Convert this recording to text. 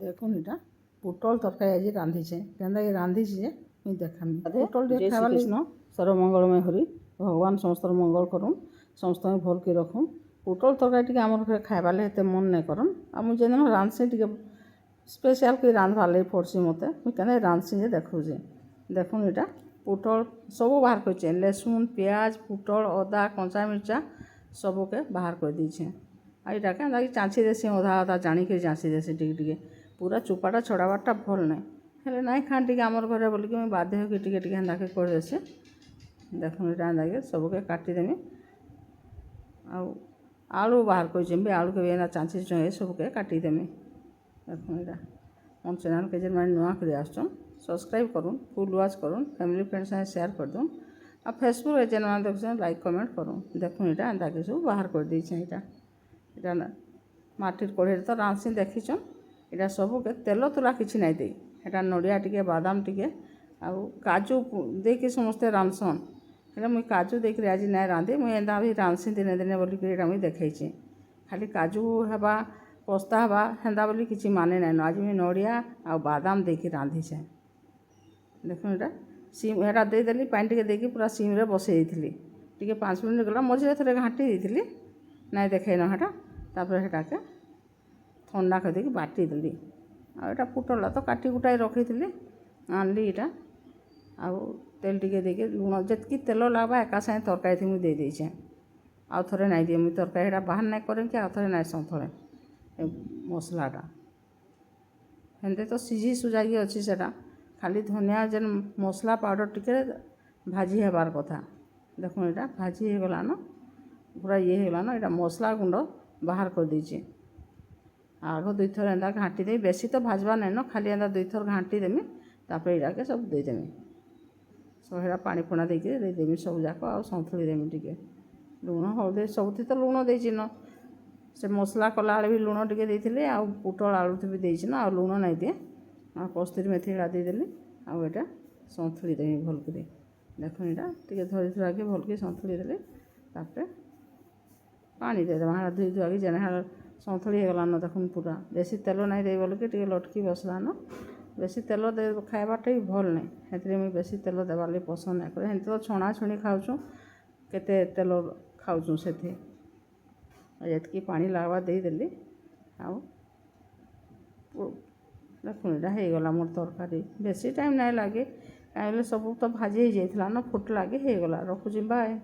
देखुन इटा पुटल तरकारी आज रांधिचे केन्दा रांधिचे जे मुई देखामी पुटल टे खावा कृष्ण सर्वमंगलमय हरि भगवान समस्त मंगल करूँ समस्त भल के रखूँ पुटल तरकारी टे आमर घर खाइबा एत मन नहीं करन आ मुझे जेन रांधसी टे स्पेशल कर रांधवार लगे पड़सी मत मुझे केन्दा रांधसी जे देखुचे देखुन इटा पुटल सब बाहर कर लहसुन प्याज पुटल अदा कंचा मिर्चा सबके बाहर कर दीछे आईटा क्या चाँची देसी अधा अधा जाणिक चाँची देसी टिके पूरा चोपाटा छड़ाबारटा भल ना हेल्ले ना खाँ टे आमर घरे बोलिक मुझे बाध्य होकर टिके हेन्दा के करदेसी देखुन इटा हेन्दा के सबके काटिदेमी आलू बाहर कर आलू के भी चाँची चुहे सबके काटिदेमी देखुन इटा मोर चैनल के जेन मैंने नुआ कर आसन सब्सक्राइब करूँ फुल वाच करूँ फैमिली फ्रेंड साथ शेयर कर दूँ आ फेसबुक जेन मैंने देखते लाइक कमेंट करूँ देखुन इटा एंता के सब बाहर कर दीछे इटा माटिर कढ़े तो रांधसी देखीछन इटा सबके तेल तुला किसी नाई दे एटा नड़िया टिके बादाम टिके आउ काजू देके समस्ते रांधसन हेल्ले मुई काजू देकर आज ना रांधे मुई एंता भी रांधसी दिने दिने बोलिक इटा मुई देखाइछे खाली काजू हेबा पस्ता हेबा हेन्दा बोली किसी माने नाइन आज मुई नड़िया आ बादाम देके रांधिछे देखुन इटा सीम एटा देदेली पानी टिके देकी पूरा सीम रे बसई देइथिली टिके 5 मिनट गला मझे थोड़े घाटी देइथिली नाई देखाइन हेटा तापर हेटाके ठंडा कर देकी बाटी देली आ एटा पुटला तो काटी कुटाई रखी आनली इटा आउ तेल टिके देके लुण जितकी तेल लागबा एका साथे तरकारी थी मुझे दे देइछे आउ थोड़े नाई दिए मुझे तरकारी हेटा बाहर नाई करें कि आउ थोड़े नाई संथळे मसलाटा हेन्ते तो सिझी सुझाई अच्छी सेटा खाली धनिया जेन मसला पाउडर टिके भाजी हेबार कथा देखुन इटा भाजी हो गलान पूरा ये होगलान इटा मसला गुंड बाहर कर दीजिए आग 2 थर एंता घाटी दे बेसी तो भाजबा नहीं न खाली एंता 2 थर घाटी देमी तापर इटा के सब देदेमी सब हेरा पानी पुना देके देदेमी सब जाक आ संथुली देमी टिके लुण हलदी सबथि तो लुण देछि न से मसला कला भी लुण टिके देइथिले आ पुटल आलू भी देछि न आ लुण नहीं दिए आ कस्तूरी मेथी एटा देदेली आ एटा संथुली देमी भल करे देखुन इटा टिके धरी धुआ के भल के संथुली देले तापर पानी दे देमा धुई धुआ के जेना संथुली होगलान देखुन पूरा बेसी तेल नहीं दे बोल के लटकी बसलान बेसी तेल दे खाइबाटा भी भल नहीं हेतरे मुझे बेसी तेल देवार लगे पसंद नहीं करे हेतु तो छणा छुणी खाऊँ केते तेल खाऊँ से जितकी पानी लागवा देदेली आउ देखुन इटा हो गला मोर तरकारी बेसी टाइम नहीं लगे कहीं सब तो भाजी हो जाइला न फुट लगे हो गला रखुची बाय।